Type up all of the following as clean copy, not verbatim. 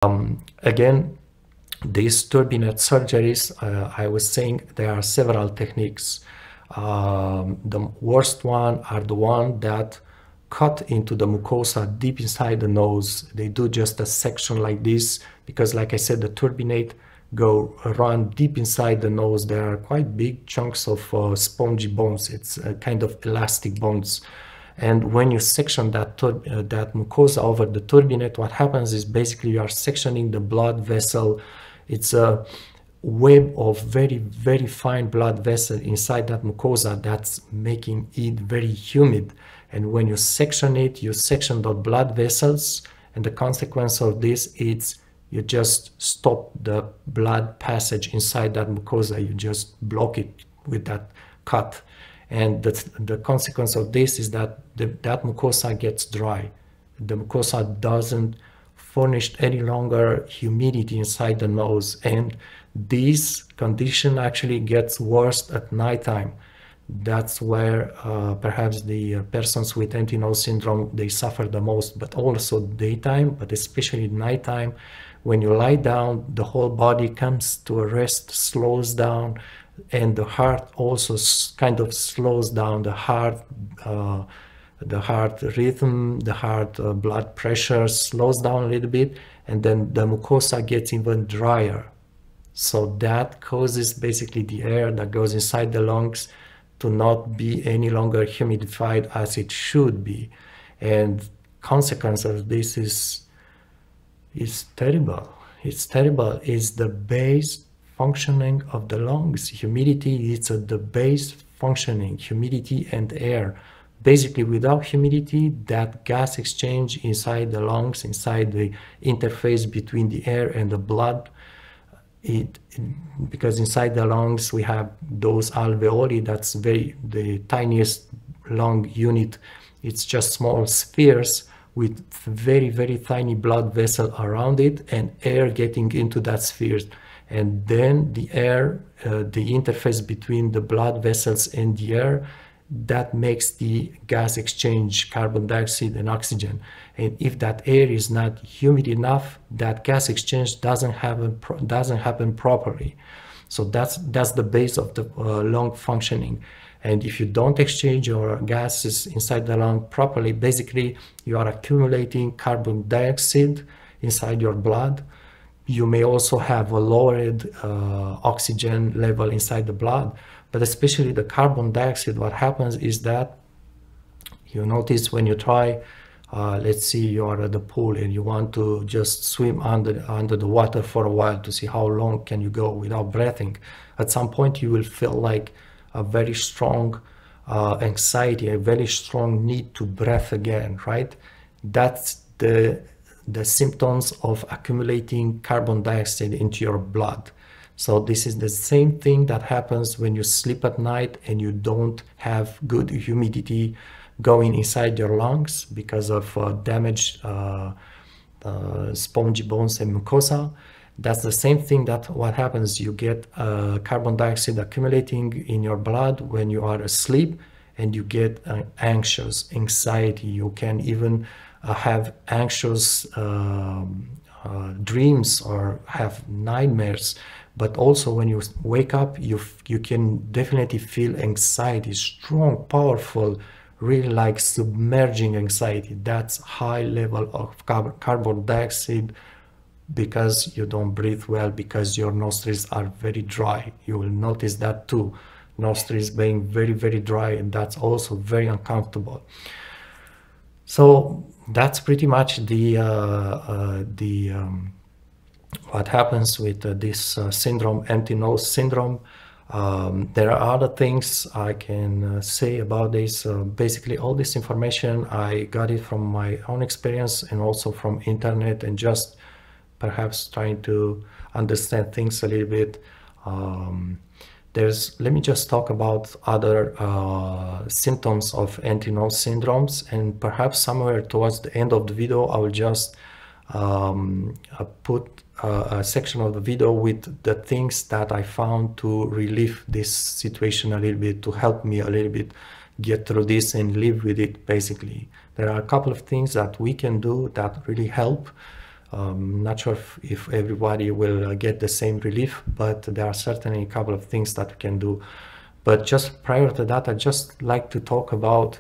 Again, these turbinate surgeries, I was saying there are several techniques. The worst one are the one that cut into the mucosa deep inside the nose. They do just a section like this because, like I said, the turbinate run deep inside the nose. There are quite big chunks of spongy bones. It's a kind of elastic bones. And when you section that mucosa over the turbinate, what happens is basically you are sectioning the blood vessel. It's a web of very, very fine blood vessel inside that mucosa that's making it very humid. And when you section it, you section the blood vessels, and the consequence of this is you just stop the blood passage inside that mucosa. You just block it with that cut. And the consequence of this is that that mucosa gets dry. The mucosa doesn't furnish any longer humidity inside the nose. And this condition actually gets worse at nighttime. That's where perhaps the persons with empty nose syndrome, they suffer the most, but also daytime, but especially nighttime. When you lie down, the whole body comes to a rest, slows down, and the heart also kind of slows down. The heart rhythm, the heart blood pressure slows down a little bit, and then the mucosa gets even drier. So that causes basically the air that goes inside the lungs to not be any longer humidified as it should be. And consequence of this is terrible. It's terrible. It's the base functioning of the lungs. Humidity is the base functioning, humidity and air. Basically, without humidity, that gas exchange inside the lungs, inside the interface between the air and the blood, because inside the lungs we have those alveoli, that's the tiniest lung unit. It's just small spheres with very, very tiny blood vessel around it and air getting into that sphere. And then the air, the interface between the blood vessels and the air, that makes the gas exchange, carbon dioxide and oxygen. And if that air is not humid enough, that gas exchange doesn't happen properly. So that's the base of the lung functioning. And if you don't exchange your gases inside the lung properly, basically you are accumulating carbon dioxide inside your blood. You may also have a lowered oxygen level inside the blood, but especially the carbon dioxide, what happens is that you notice when you try, let's see you are at the pool and you want to just swim under the water for a while to see how long can you go without breathing. At some point you will feel like a very strong anxiety, a very strong need to breathe again, right? That's the symptoms of accumulating carbon dioxide into your blood. So this is the same thing that happens when you sleep at night and you don't have good humidity going inside your lungs because of damaged spongy bones and mucosa. That's the same thing that what happens. You get carbon dioxide accumulating in your blood when you are asleep, and you get anxious, anxiety. You can even have anxious dreams or have nightmares. But also when you wake up, you can definitely feel anxiety, strong, powerful, really like submerging anxiety. That's high level of carbon dioxide because you don't breathe well, because your nostrils are very dry. You will notice that too, nostrils being very, very dry, and that's also very uncomfortable. So that's pretty much what happens with this syndrome, empty nose syndrome. There are other things I can say about this. Basically, all this information, I got it from my own experience and also from internet, and just perhaps trying to understand things a little bit. Let me just talk about other symptoms of empty nose syndromes, and perhaps somewhere towards the end of the video, I will just put a section of the video with the things that I found to relieve this situation a little bit, to help me a little bit get through this and live with it. Basically, there are a couple of things that we can do that really help. Not sure if everybody will get the same relief, but there are certainly a couple of things that we can do. But just prior to that, I'd just like to talk about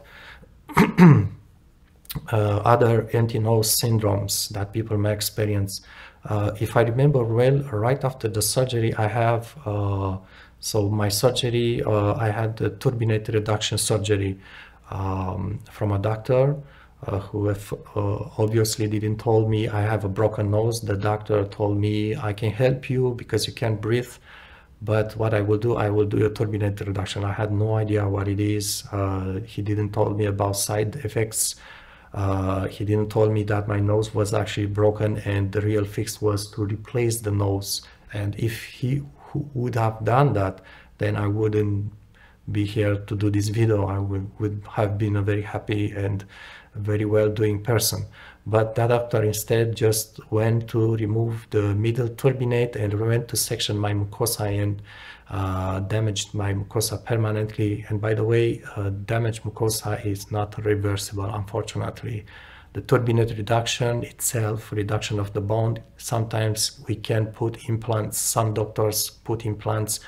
other empty nose syndromes that people may experience. If I remember well, right after the surgery, I have, so my surgery, I had the turbinate reduction surgery from a doctor who obviously didn't told me I have a broken nose. The doctor told me I can help you because you can't breathe, but what I will do a turbinate reduction. I had no idea what it is. He didn't told me about side effects. He didn't told me that my nose was actually broken and the real fix was to replace the nose. And if he would have done that, then I wouldn't be here to do this video. I would have been a very happy and very well doing person. But that doctor instead just went to remove the middle turbinate and went to section my mucosa and damaged my mucosa permanently. And by the way, damaged mucosa is not reversible, unfortunately. The turbinate reduction itself, reduction of the bone, sometimes we can put implants. Some doctors put implants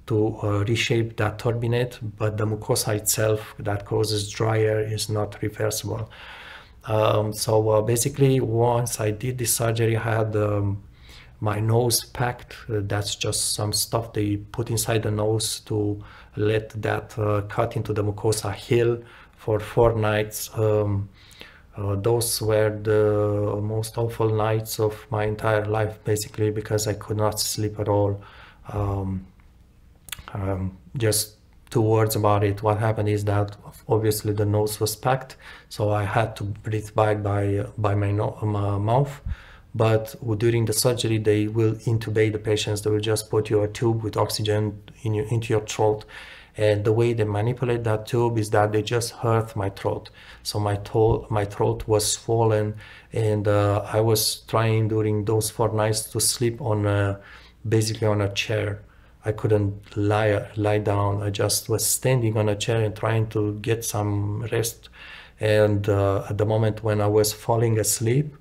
to reshape that turbinate, but the mucosa itself that causes dry air is not reversible. So basically, once I did this surgery, I had my nose packed. That's just some stuff they put inside the nose to let that cut into the mucosa heal for 4 nights. Those were the most awful nights of my entire life, basically, because I could not sleep at all. Just 2 words about it. What happened is that obviously the nose was packed, so I had to breathe by my mouth. But during the surgery, they will intubate the patients. They will just put you a tube with oxygen into your throat. And the way they manipulate that tube is that they just hurt my throat. So my throat was swollen, and I was trying during those 4 nights to sleep on basically on a chair. I couldn't lie down. I just was standing on a chair and trying to get some rest. And at the moment when I was falling asleep,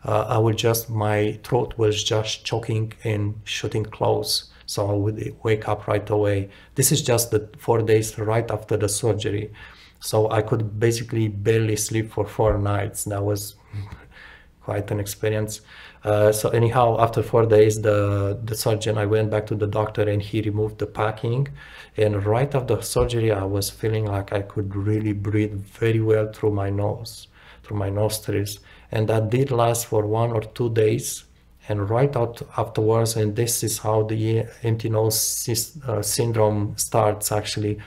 my throat was just choking and shutting close. So I would wake up right away. This is just the 4 days right after the surgery. So I could basically barely sleep for 4 nights. That was quite an experience. So anyhow, after 4 days, the surgeon, I went back to the doctor and he removed the packing. And right after the surgery, I was feeling like I could really breathe very well through my nose, through my nostrils. And that did last for 1 or 2 days. And right afterwards, and this is how the empty nose syndrome starts actually.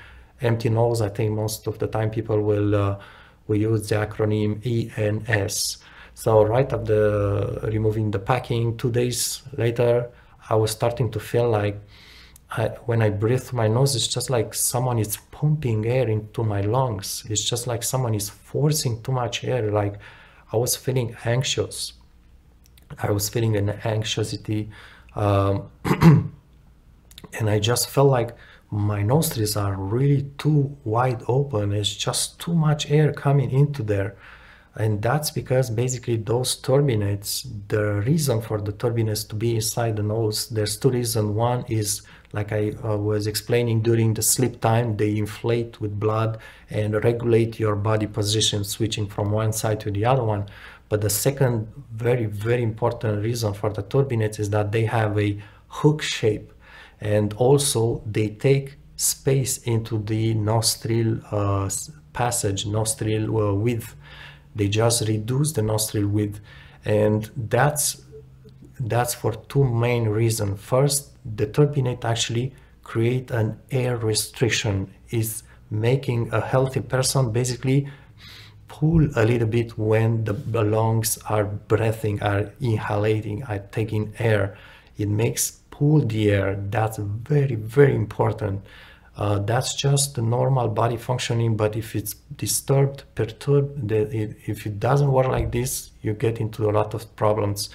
Empty nose, I think most of the time people will use the acronym ENS. So right after removing the packing, 2 days later, I was starting to feel like when I breathe through my nose, it's just like someone is pumping air into my lungs. It's just like someone is forcing too much air. Like I was feeling anxious. I was feeling an anxiety. And I just felt like my nostrils are really too wide open. It's just too much air coming into there. And that's because basically those turbinates, the reason for the turbinates to be inside the nose, there's 2 reasons. One is, like I was explaining, during the sleep time, they inflate with blood and regulate your body position, switching from one side to the other one. But the second very, very important reason for the turbinates is that they have a hook shape, and also they take space into the nostril passage, nostril width. They just reduce the nostril width, and that's for 2 main reasons. First, the turbinate actually create an air restriction, is making a healthy person basically pull a little bit when the lungs are breathing, are inhalating, are taking air. It makes pull the air. That's very, very important. That's just the normal body functioning, but if it's disturbed, perturbed, if it doesn't work like this, you get into a lot of problems.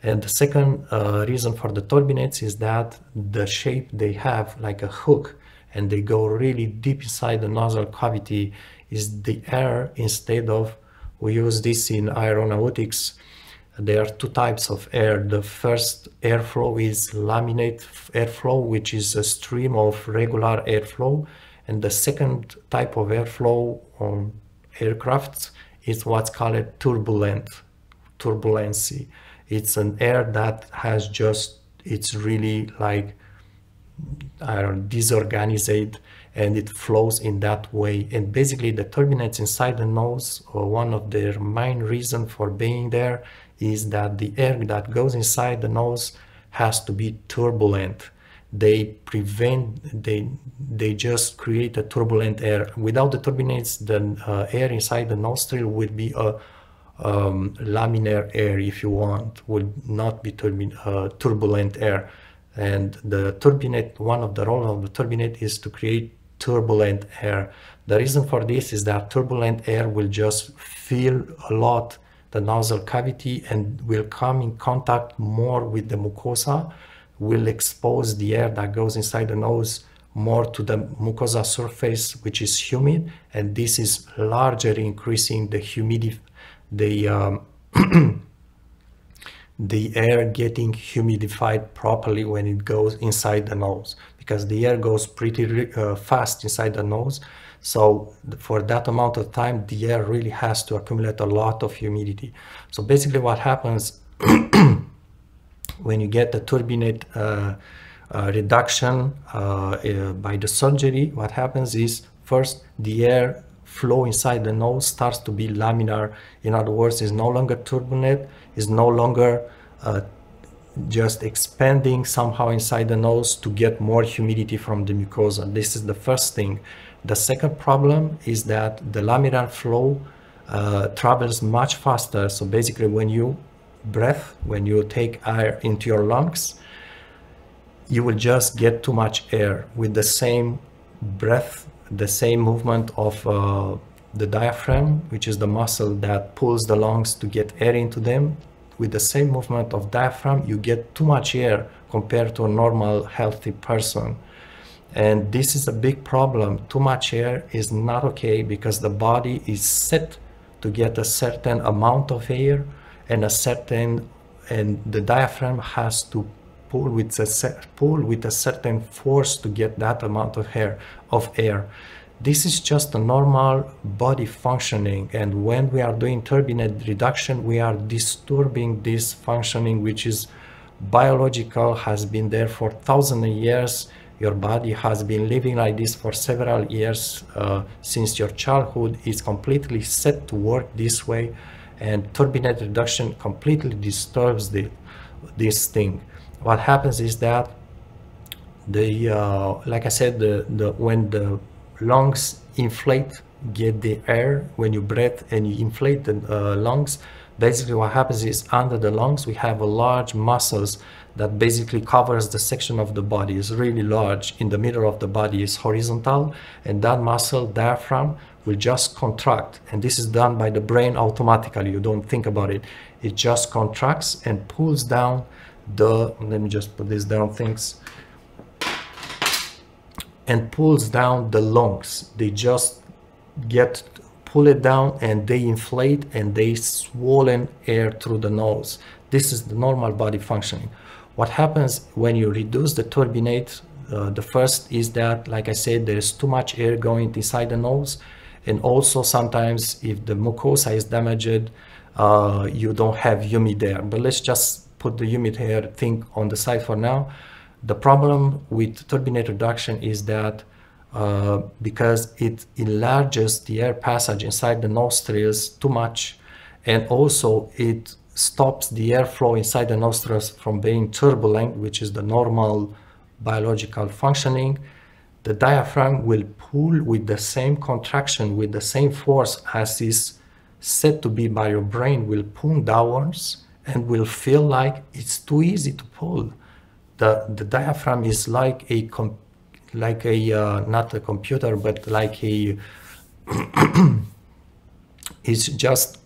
And the second reason for the turbinates is that the shape they have, like a hook, and they go really deep inside the nasal cavity, is the air, instead of, we use this in aeronautics, There are two types of air. The first airflow is laminate airflow, which is a stream of regular airflow. And the second type of airflow on aircrafts is what's called turbulency. It's an air that has just, it's really like, I don't know, disorganized, and it flows in that way. And basically the turbinates inside the nose, or one of their main reason for being there, is that the air that goes inside the nose has to be turbulent. They just create a turbulent air. Without the turbinates, the air inside the nostril would be a laminar air, if you want, would not be turbulent air. And the turbinate, one of the roles of the turbinate is to create turbulent air. The reason for this is that turbulent air will just fill a lot the nasal cavity and will come in contact more with the mucosa, will expose the air that goes inside the nose more to the mucosa surface, which is humid, and this is largely increasing the humidity, the air getting humidified properly when it goes inside the nose, because the air goes pretty fast inside the nose. So for that amount of time, the air really has to accumulate a lot of humidity. So basically what happens when you get the turbinate reduction by the surgery, what happens is, first, the air flow inside the nose starts to be laminar. In other words, is no longer turbulent, is no longer just expanding somehow inside the nose to get more humidity from the mucosa. This is the first thing. The second problem is that the laminar flow travels much faster. So basically when you breathe, when you take air into your lungs, you will just get too much air with the same breath, the same movement of the diaphragm, which is the muscle that pulls the lungs to get air into them. With the same movement of diaphragm, you get too much air compared to a normal, healthy person. And this is a big problem. Too much air is not okay, because the body is set to get a certain amount of air, and the diaphragm has to pull with a certain force to get that amount of air. This is just a normal body functioning, and when we are doing turbinate reduction, we are disturbing this functioning, which is biological, has been there for thousands of years. Your body has been living like this for several years, since your childhood. Is completely set to work this way, and turbinate reduction completely disturbs this thing. What happens is that like I said, when the lungs inflate, get the air, when you breathe and you inflate the lungs, basically what happens is, under the lungs we have a large muscles that basically covers the section of the body. Is really large. In the middle of the body is horizontal, and that muscle, diaphragm, will just contract, and this is done by the brain automatically. You don't think about it. It just contracts and pulls down let me just put this down, things, and pulls down the lungs. They just pull it down, and they inflate, and they swollen air through the nose. This is the normal body functioning. What happens when you reduce the turbinate, the first is that, like I said, there is too much air going inside the nose, and also sometimes if the mucosa is damaged, you don't have humid air. But let's just put the humid air thing on the side for now. The problem with turbinate reduction is that because it enlarges the air passage inside the nostrils too much, and also it stops the airflow inside the nostrils from being turbulent, which is the normal biological functioning. The diaphragm will pull with the same contraction, with the same force as is said to be by your brain, will pull downwards, and will feel like it's too easy to pull. The diaphragm is like not a computer, but like it's just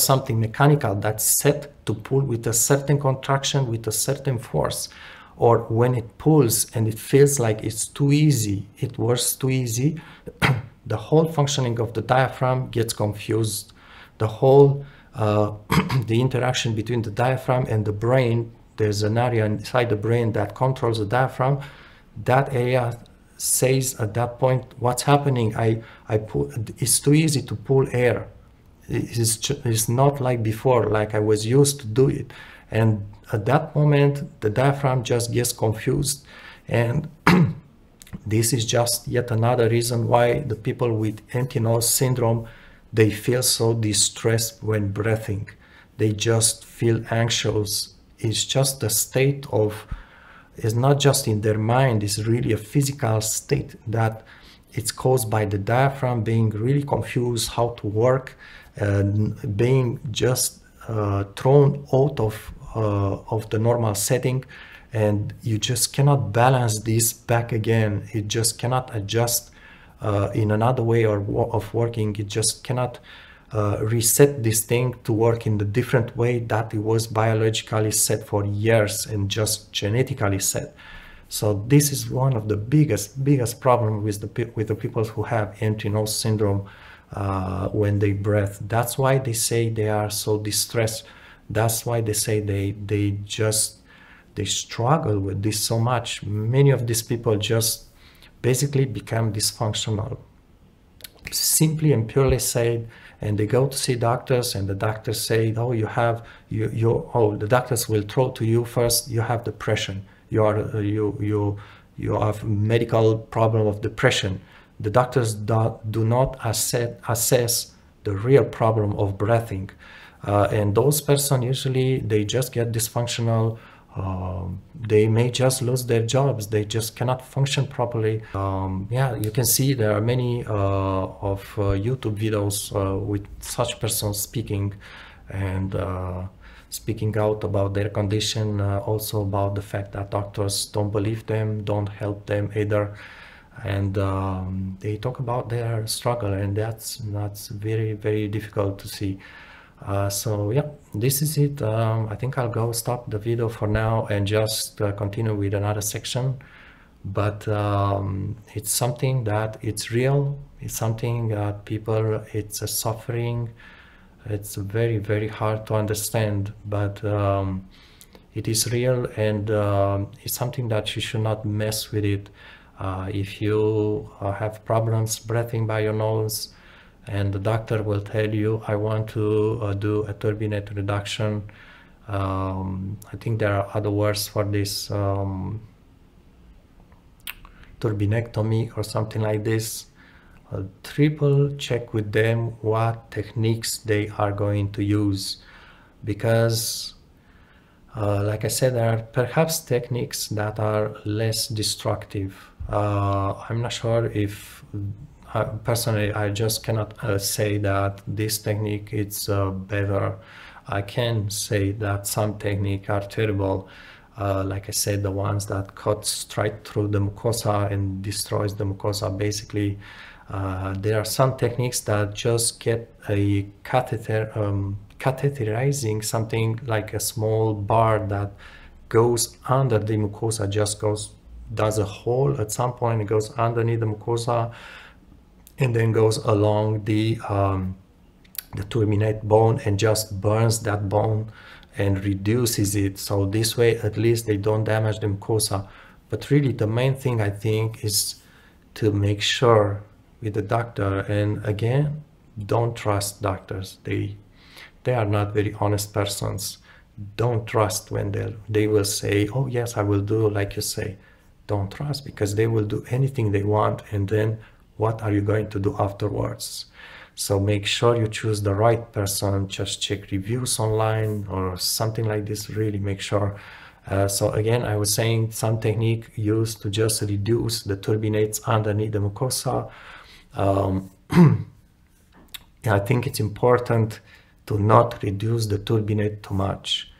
something mechanical that's set to pull with a certain contraction, with a certain force. Or when it pulls and it feels like it's too easy, it works too easy, the whole functioning of the diaphragm gets confused. The whole the interaction between the diaphragm and the brain. There's an area inside the brain that controls the diaphragm. That area says at that point, what's happening? It's too easy to pull air. It's not like before, like I was used to do it. And at that moment, the diaphragm just gets confused. And this is just yet another reason why the people with empty nose syndrome, they feel so distressed when breathing. They just feel anxious. It's just a state of, it's not just in their mind, it's really a physical state that it's caused by the diaphragm being really confused how to work, being just thrown out of the normal setting, and you just cannot balance this back again. It just cannot adjust in another way of working. It just cannot reset this thing to work in the different way that it was biologically set for years and just genetically set. So this is one of the biggest problem with the people who have empty nose syndrome when they breathe. That's why they say they are so distressed. That's why they say they struggle with this so much. Many of these people just basically become dysfunctional, simply and purely said. And they go to see doctors, and the doctors say, oh, the doctors will throw to you first, you have depression. You have medical problem of depression. The doctors do not assess the real problem of breathing. And those persons usually, they just get dysfunctional. They may just lose their jobs. They just cannot function properly. Yeah, you can see there are many of YouTube videos with such persons speaking and speaking out about their condition, also about the fact that doctors don't believe them, don't help them either. And they talk about their struggle, and that's very, very difficult to see. So yeah, this is it. I think I'll go stop the video for now and just continue with another section. But it's something that it's real. It's something that people, it's a suffering. It's very, very hard to understand, but it is real, and it's something that you should not mess with it. If you have problems breathing by your nose, and the doctor will tell you, I want to do a turbinate reduction. I think there are other words for this, turbinectomy or something like this. Triple check with them what techniques they are going to use, because like I said, there are perhaps techniques that are less destructive. I'm not sure if personally I just cannot say that this technique is better. I can say that some techniques are terrible, like I said, the ones that cut straight through the mucosa and destroys the mucosa basically. There are some techniques that just get a catheter, catheterizing something like a small bar that goes under the mucosa, just does a hole at some point, it goes underneath the mucosa and then goes along the turbinate bone and just burns that bone and reduces it. So this way at least they don't damage the mucosa. But really the main thing I think is to make sure with the doctor, and again, don't trust doctors. They are not very honest persons. Don't trust when they will say, oh yes, I will do like you say. Don't trust, because they will do anything they want, and then what are you going to do afterwards? So make sure you choose the right person. Just check reviews online or something like this. Really make sure. So again, I was saying some technique used to just reduce the turbinates underneath the mucosa. I think it's important to not reduce the turbinate too much.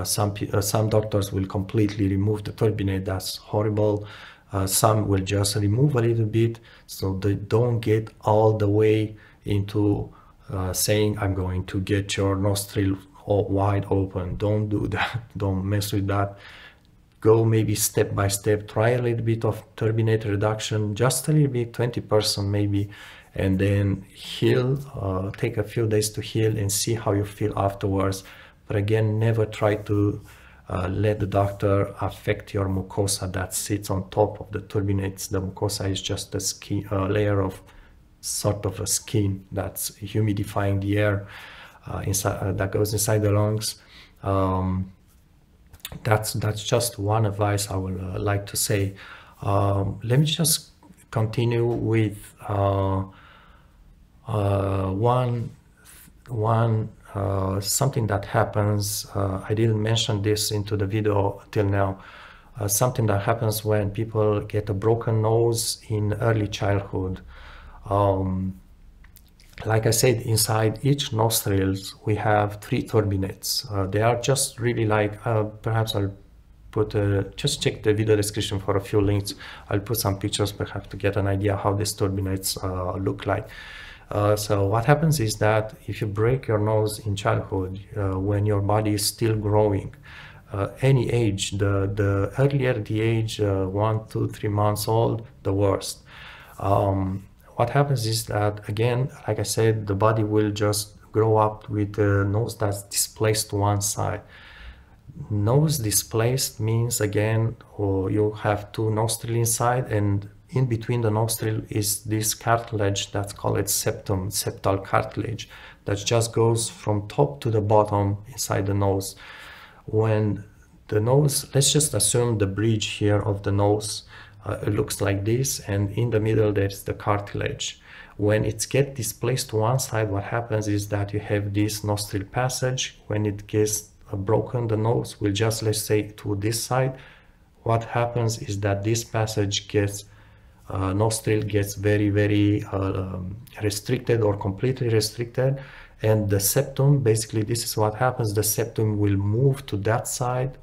Some doctors will completely remove the turbinate. That's horrible. Some will just remove a little bit, so they don't get all the way into saying, I'm going to get your nostril all wide open. Don't do that. Don't mess with that. Go maybe step by step, try a little bit of turbinate reduction, just a little bit, 20% maybe, and then heal, take a few days to heal and see how you feel afterwards. But again, never try to let the doctor affect your mucosa that sits on top of the turbinates. The mucosa is just a skin, layer of sort of a skin that's humidifying the air inside, that goes inside the lungs. That's just one advice I would like to say. Let me just continue with something that happens. I didn't mention this into the video till now. Something that happens when people get a broken nose in early childhood. Like I said, inside each nostril we have 3 turbinates. They are just really like, perhaps I'll put just check the video description for a few links. I'll put some pictures perhaps to get an idea how these turbinates look like. So what happens is that if you break your nose in childhood, when your body is still growing, any age, the earlier the age, 1, 2, 3 months old, the worst. What happens is that, again, like I said, the body will just grow up with a nose that's displaced to one side. Nose displaced means, again, you have 2 nostrils inside, and in between the nostril is this cartilage that's called septum, septal cartilage, that just goes from top to the bottom inside the nose. When the nose, let's just assume the bridge here of the nose, it looks like this, and in the middle there's the cartilage. When it gets displaced to one side, what happens is that you have this nostril passage. When it gets broken, the nose will just, let's say, to this side. What happens is that this passage gets, nostril gets very, very restricted or completely restricted, and the septum, basically this is what happens, the septum will move to that side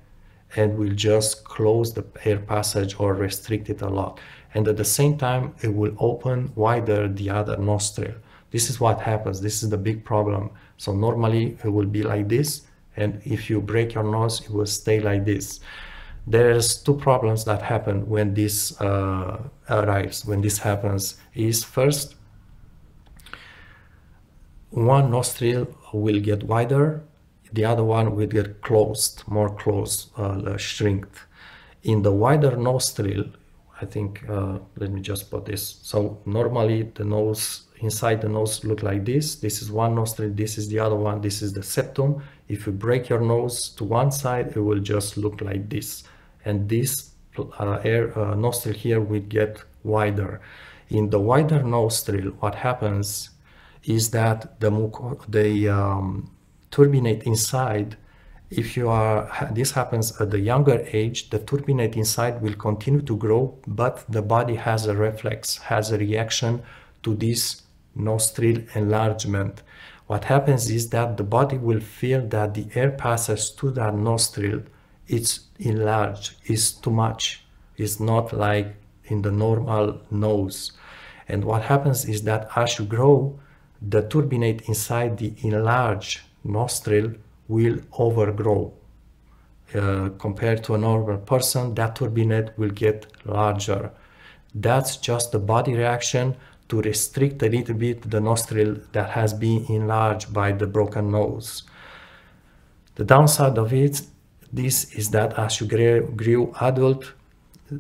and will just close the air passage or restrict it a lot. And at the same time, it will open wider the other nostril. This is what happens. This is the big problem. So normally it will be like this, and if you break your nose, it will stay like this. There's 2 problems that happen when this arrives, when this happens. Is first, one nostril will get wider, the other one will get closed, more closed, shrinked. In the wider nostril, I think, let me just put this. So normally the nose, inside the nose look like this. This is one nostril, this is the other one, this is the septum. If you break your nose to one side, it will just look like this. And this nostril here will get wider. In the wider nostril, what happens is that the turbinate inside, if you are, this happens at the younger age, the turbinate inside will continue to grow, but the body has a reflex, has a reaction to this nostril enlargement. What happens is that the body will feel that the air passes to that nostril, it's enlarged, it's too much, it's not like in the normal nose. And what happens is that as you grow, the turbinate inside the enlarged nostril will overgrow. Compared to a normal person, that turbinate will get larger. That's just the body reaction to restrict a little bit the nostril that has been enlarged by the broken nose. The downside of it, this is that as you grew adult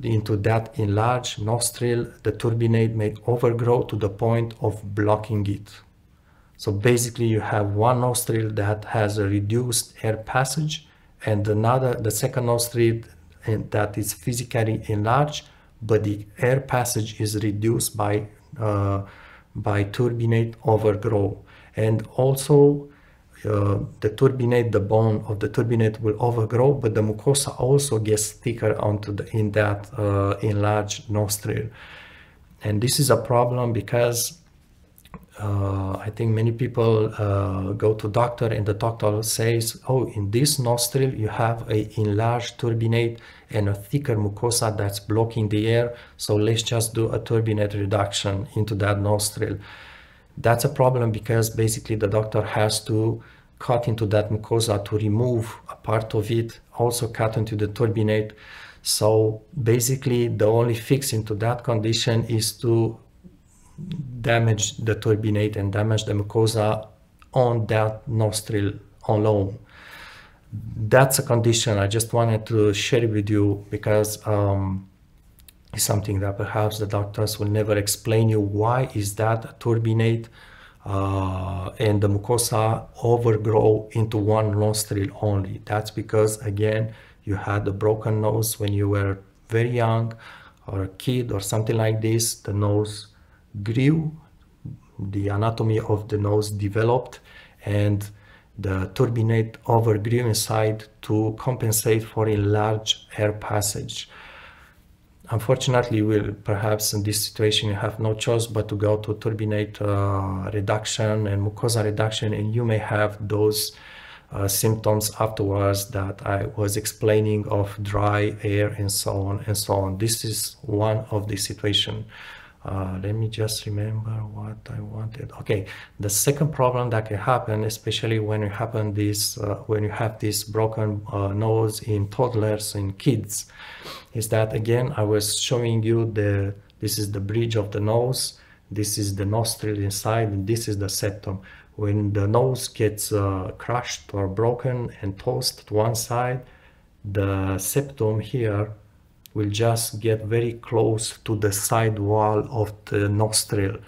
into that enlarged nostril, the turbinate may overgrow to the point of blocking it. So basically you have one nostril that has a reduced air passage, and the second nostril that is physically enlarged, but the air passage is reduced by turbinate overgrow. And also the turbinate, the bone of the turbinate will overgrow, but the mucosa also gets thicker in that enlarged nostril. And this is a problem because I think many people go to doctor and the doctor says, oh, in this nostril you have an enlarged turbinate and a thicker mucosa that's blocking the air, so let's just do a turbinate reduction into that nostril. That's a problem because basically the doctor has to cut into that mucosa to remove a part of it, also cut into the turbinate. So basically the only fix into that condition is to damage the turbinate and damage the mucosa on that nostril alone. That's a condition I just wanted to share with you, because it's something that perhaps the doctors will never explain you. Why is that a turbinate and the mucosa overgrow into one nostril only? That's because, again, you had a broken nose when you were very young, or a kid or something like this. The nose grew, the anatomy of the nose developed, and the turbinate overgrew inside to compensate for enlarged air passage. Unfortunately, perhaps in this situation you have no choice but to go to turbinate reduction and mucosa reduction, and you may have those symptoms afterwards that I was explaining, of dry air and so on and so on. This is one of the situations. Let me just remember what I wanted. Okay, the second problem that can happen, especially when you have this broken nose in toddlers, in kids, is that, again, I was showing you this is the bridge of the nose, this is the nostril inside, and this is the septum. When the nose gets crushed or broken and tossed to one side, the septum here will just get very close to the side wall of the nostril.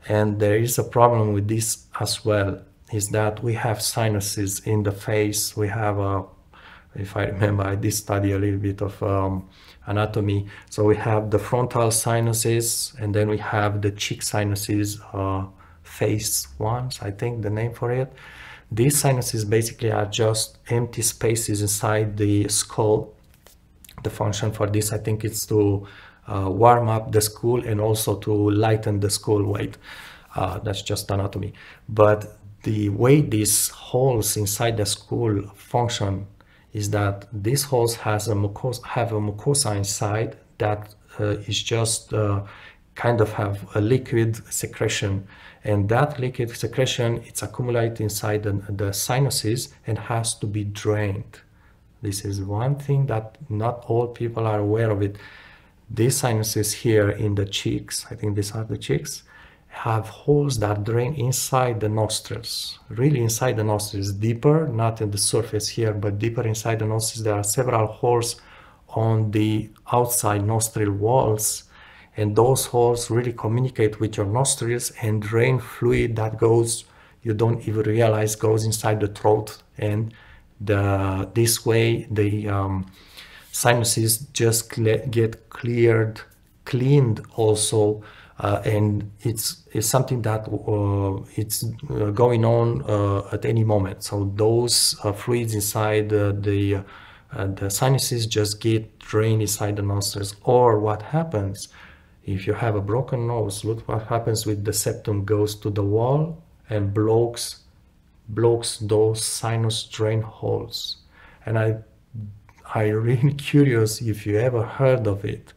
And there is a problem with this as well, is that we have sinuses in the face. We have if I remember, I did study a little bit of anatomy. So we have the frontal sinuses, and then we have the cheek sinuses, face ones, I think the name for it. These sinuses basically are just empty spaces inside the skull. The function for this, I think, is to warm up the skull and also to lighten the skull weight. That's just anatomy. But the way these holes inside the skull function is that these holes have a mucosa inside that is just kind of have a liquid secretion, and that liquid secretion, it's accumulated inside the sinuses and has to be drained. This is one thing that not all people are aware of it. These sinuses here in the cheeks, I think these are the cheeks, have holes that drain inside the nostrils, really inside the nostrils, deeper, not in the surface here, but deeper inside the nostrils. There are several holes on the outside nostril walls, and those holes really communicate with your nostrils and drain fluid that goes, you don't even realize, goes inside the throat. And this way the sinuses just get cleaned also, and it's something that it's going on at any moment. So those fluids inside the sinuses just get drained inside the nostrils. Or what happens if you have a broken nose? Look what happens with the septum, goes to the wall and blocks those sinus drain holes. And I really curious if you ever heard of it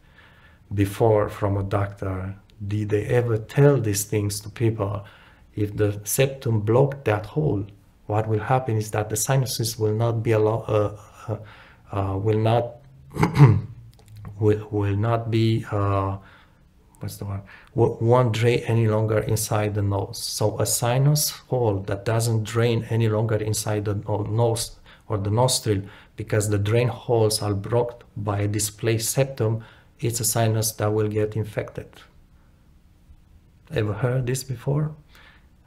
before from a doctor. Did they ever tell these things to people? If the septum blocked that hole, what will happen is that the sinuses will not be won't drain any longer inside the nose. So a sinus hole that doesn't drain any longer inside the nose or the nostril, because the drain holes are blocked by a displaced septum, it's a sinus that will get infected. Ever heard this before?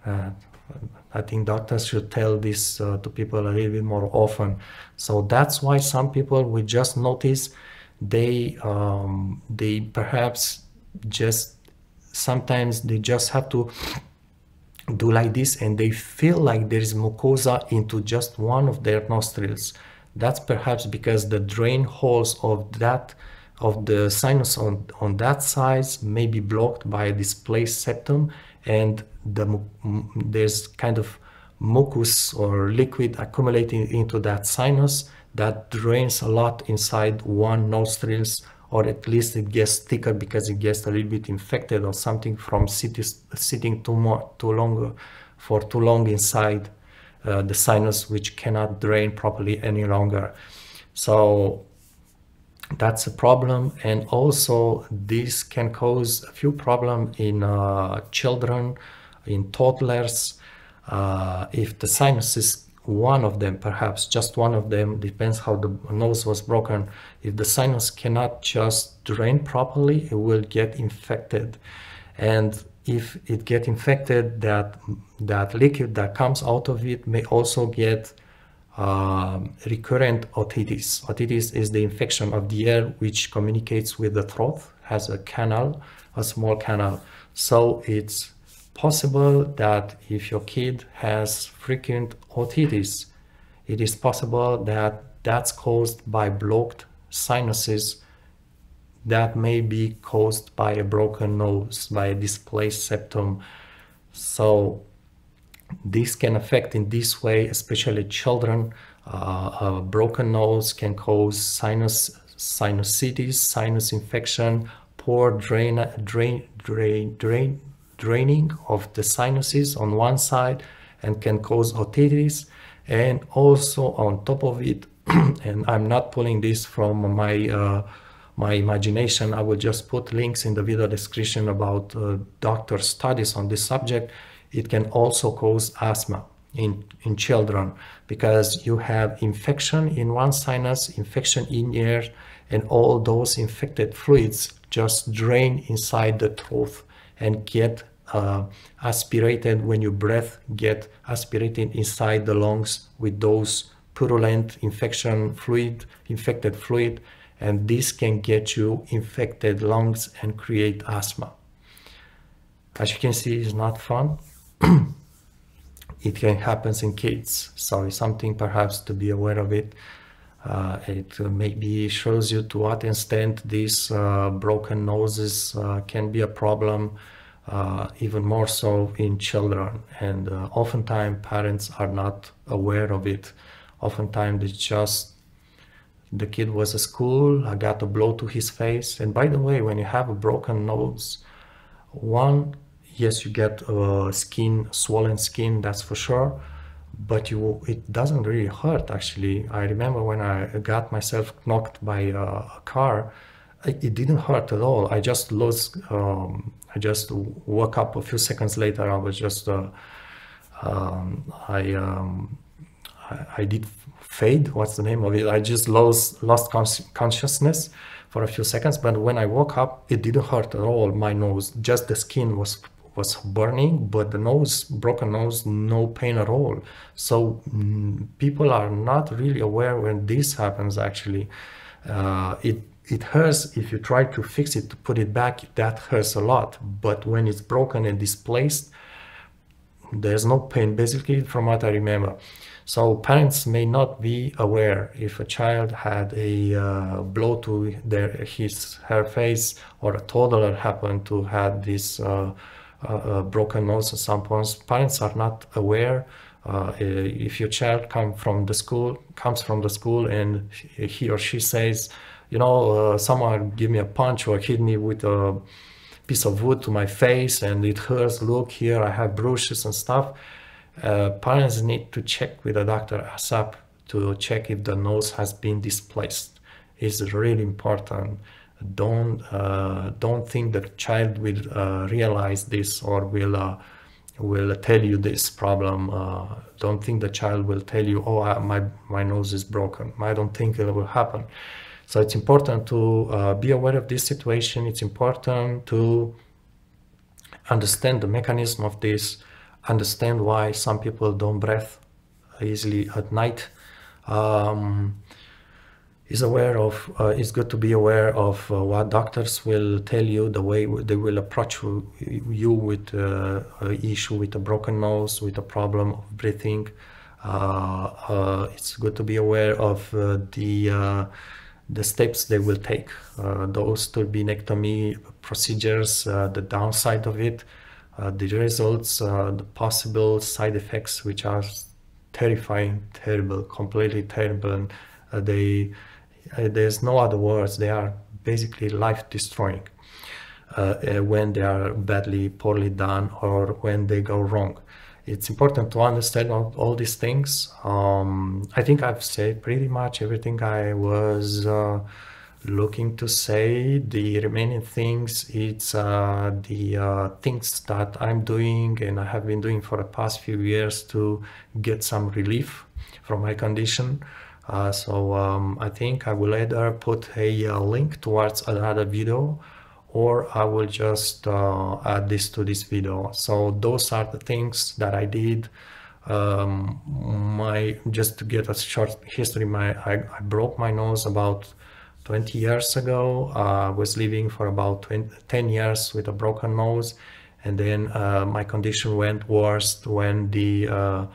I think doctors should tell this to people a little bit more often. So that's why some people will just notice they perhaps just sometimes they just have to do like this, and they feel like there is mucosa into just one of their nostrils. That's perhaps because the drain holes of the sinus on that side may be blocked by a displaced septum, and there's kind of mucus or liquid accumulating into that sinus that drains a lot inside one nostrils, or at least it gets thicker because it gets a little bit infected or something from sitting too long inside the sinus, which cannot drain properly any longer. So That's a problem, and also this can cause a few problems in children, in toddlers. If the sinuses, one of them, perhaps just one of them, depends how the nose was broken. If the sinus cannot just drain properly, it will get infected, and if it get infected, that liquid that comes out of it may also get recurrent otitis. Otitis is the infection of the air which communicates with the throat, has a canal, a small canal. So it's possible that if your kid has frequent otitis, it is possible that that's caused by blocked sinuses that may be caused by a broken nose, by a displaced septum. So this can affect in this way, especially children. A broken nose can cause sinusitis, sinus infection, poor draining of the sinuses on one side, and can cause otitis. And also on top of it, and I'm not pulling this from my imagination, I will just put links in the video description about doctor studies on this subject. It can also cause asthma in children, because you have infection in one sinus, infection in air, and all those infected fluids just drain inside the throat and get aspirated when you breath, get aspirated inside the lungs with those purulent infected fluid, and this can get you infected lungs and create asthma. As you can see, it's not fun. It can happen in kids, so it's something perhaps to be aware of it. It maybe shows you to what extent these broken noses can be a problem, even more so in children. And oftentimes parents are not aware of it. Oftentimes it's just the kid was at school, I got a blow to his face. And by the way, when you have a broken nose, yes, you get swollen skin, that's for sure, but it doesn't really hurt, actually. I remember when I got myself knocked by a car, it didn't hurt at all. I just woke up a few seconds later. I was just, I did fade, what's the name of it? I just lost consciousness for a few seconds, but when I woke up, it didn't hurt at all, my nose. Just the skin was burning, but the broken nose, no pain at all. So people are not really aware when this happens, actually. It hurts if you try to fix it, to put it back, that hurts a lot. But when it's broken and displaced, there's no pain, basically, from what I remember. So parents may not be aware if a child had a blow to her face, or a toddler happened to have this broken nose at some points. Parents are not aware. If your child comes from the school and he or she says, someone give me a punch or hit me with a piece of wood to my face and it hurts, look here, I have bruises and stuff. Parents need to check with the doctor ASAP to check if the nose has been displaced. It's really important. Don't think the child will realize this or will tell you this problem. Don't think the child will tell you, oh, my nose is broken. I don't think it will happen. So it's important to be aware of this situation. It's important to understand the mechanism of this, understand why some people don't breathe easily at night. It's good to be aware of what doctors will tell you, the way they will approach you with an issue with a broken nose, with a problem of breathing. It's good to be aware of the steps they will take, those turbinectomy procedures, the downside of it, the results, the possible side effects, which are terrifying, terrible, completely terrible. There's no other words. They are basically life-destroying when they are poorly done, or when they go wrong. It's important to understand all these things. I think I've said pretty much everything I was looking to say. The remaining things, it's the things that I'm doing and I have been doing for the past few years to get some relief from my condition. So I think I will either put a link towards another video, or I will just add this to this video. So those are the things that I did. Just to get a short history, I broke my nose about 20 years ago. I was living for about 10 years with a broken nose, and then my condition went worse when the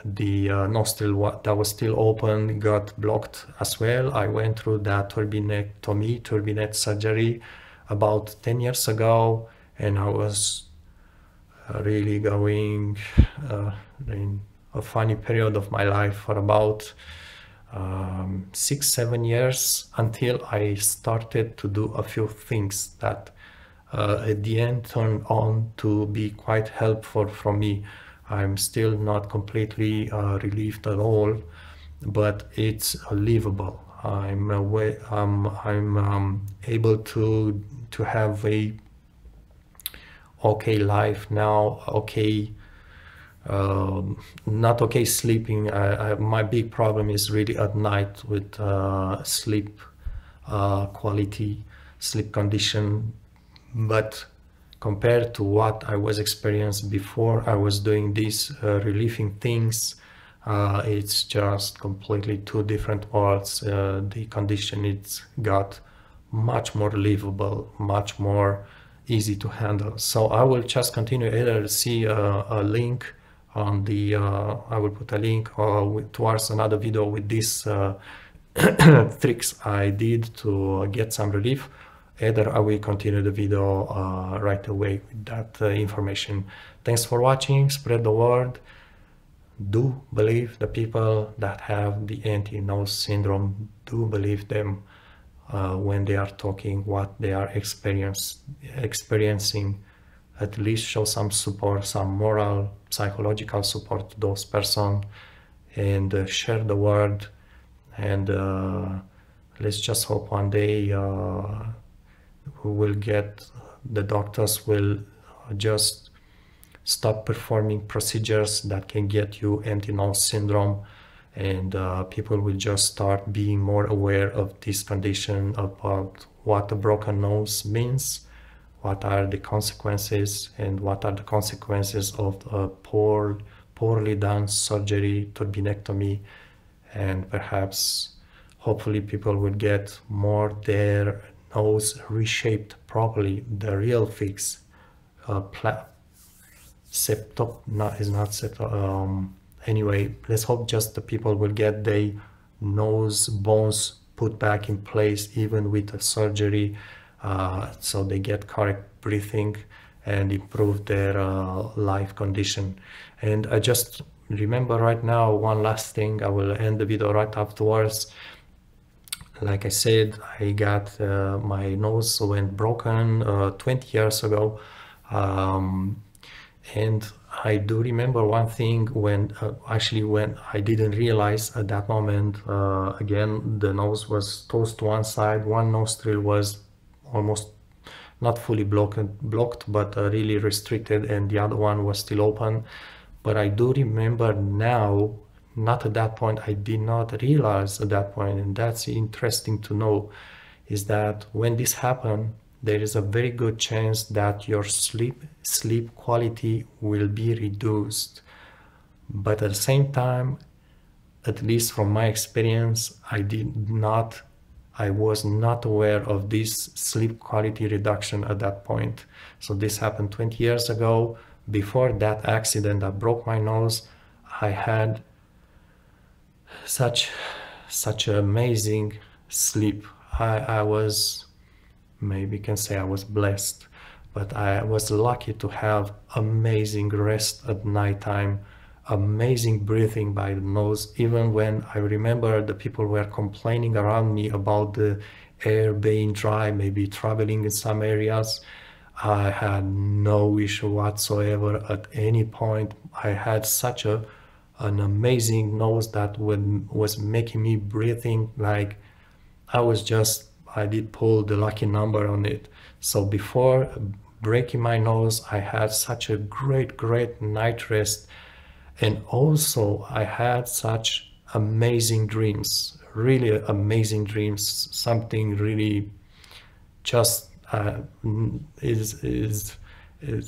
nostril that was still open got blocked as well. I went through that turbinate surgery about 10 years ago, and I was really going in a funny period of my life for about 6-7 years, until I started to do a few things that at the end turned on to be quite helpful for me. I'm still not completely relieved at all, but it's livable. I'm able to have a okay life now. Okay, not okay sleeping. My big problem is really at night with sleep quality, sleep condition. But compared to what I was experiencing before I was doing these relieving things, it's just completely two different worlds. The condition, it's got much more livable, much more easy to handle. So I will just continue, either see a link on the I will put a link towards another video with these tricks I did to get some relief. Either I will continue the video right away with that information. Thanks for watching. Spread the word. Do believe the people that have the anti-nose syndrome. Do believe them when they are talking what they are experiencing. At least show some support, some moral, psychological support to those persons, and share the word. And let's just hope one day the doctors will just stop performing procedures that can get you anti-nose syndrome, and people will just start being more aware of this condition, about what a broken nose means, what are the consequences, and what are the consequences of a poorly done surgery, turbinectomy. And perhaps, hopefully, people will get more their nose reshaped properly. The real fix, anyway, let's hope just the people will get their nose bones put back in place, even with a surgery, so they get correct breathing and improve their life condition. And I just remember right now one last thing. I will end the video right afterwards. Like I said, I got my nose went broken 20 years ago, and I do remember one thing when I didn't realize at that moment. Again, the nose was tossed to one side. One nostril was almost not fully blocked, but really restricted, and the other one was still open. But I do remember now, not at that point, I did not realize at that point, and that's interesting to know, is that when this happened, there is a very good chance that your sleep quality will be reduced. But at the same time, at least from my experience, I was not aware of this sleep quality reduction at that point. So this happened 20 years ago. Before that accident that broke my nose, I had such amazing sleep. I was, maybe you can say I was blessed, but I was lucky to have amazing rest at nighttime, amazing breathing by the nose. Even when I remember the people were complaining around me about the air being dry, maybe traveling in some areas, I had no issue whatsoever at any point. I had such an amazing nose that was making me breathing like I was just I did pull the lucky number on it. So before breaking my nose, I had such a great night rest. And also I had such amazing dreams, really amazing dreams, something really just is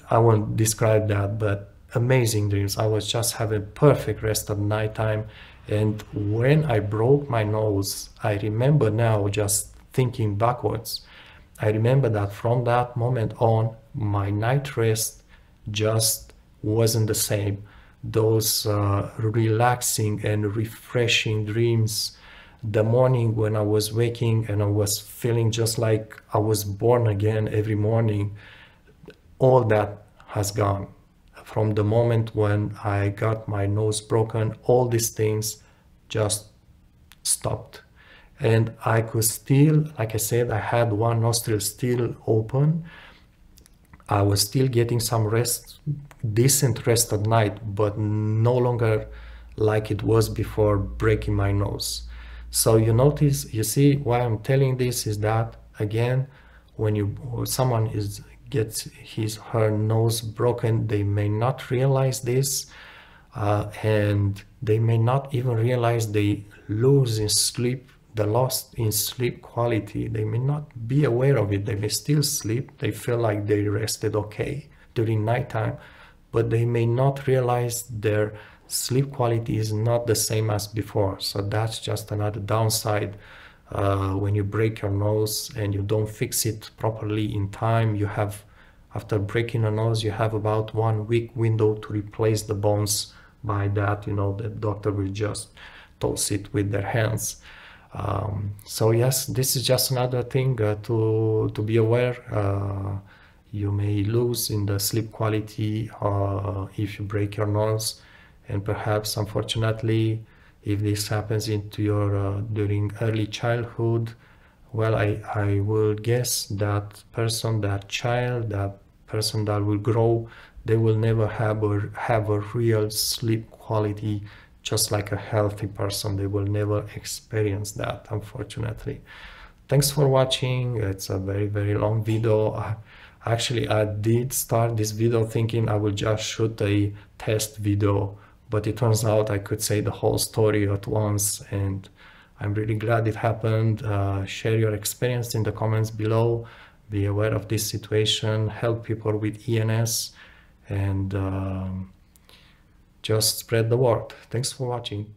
I won't describe that, but amazing dreams. I was just having perfect rest at nighttime. And when I broke my nose, I remember now, just thinking backwards, I remember that from that moment on, my night rest just wasn't the same. Those relaxing and refreshing dreams, the morning when I was waking and I was feeling just like I was born again every morning, all that has gone. From the moment when I got my nose broken, all these things just stopped. And I could still, like I said, I had one nostril still open. I was still getting some rest, decent rest at night, but no longer like it was before breaking my nose. So you notice, you see why I'm telling this is that, again, when someone gets her nose broken, they may not realize this, and they may not even realize they lose in sleep, the loss in sleep quality. They may not be aware of it. They may still sleep. They feel like they rested okay during nighttime, but they may not realize their sleep quality is not the same as before. So that's just another downside. When you break your nose and you don't fix it properly in time, you have, after breaking a nose, you have about 1 week window to replace the bones. By that, the doctor will just toss it with their hands. So yes, this is just another thing to be aware. You may lose in the sleep quality if you break your nose, and perhaps, unfortunately, if this happens into your during early childhood, well, I will guess that person, that child, that person that will grow, they will never have a real sleep quality just like a healthy person. They will never experience that, unfortunately. Thanks for watching. It's a very long video. Actually, I did start this video thinking I will just shoot a test video, but it turns out I could say the whole story at once, and I'm really glad it happened. Share your experience in the comments below. Be aware of this situation, help people with ENS, and just spread the word. Thanks for watching.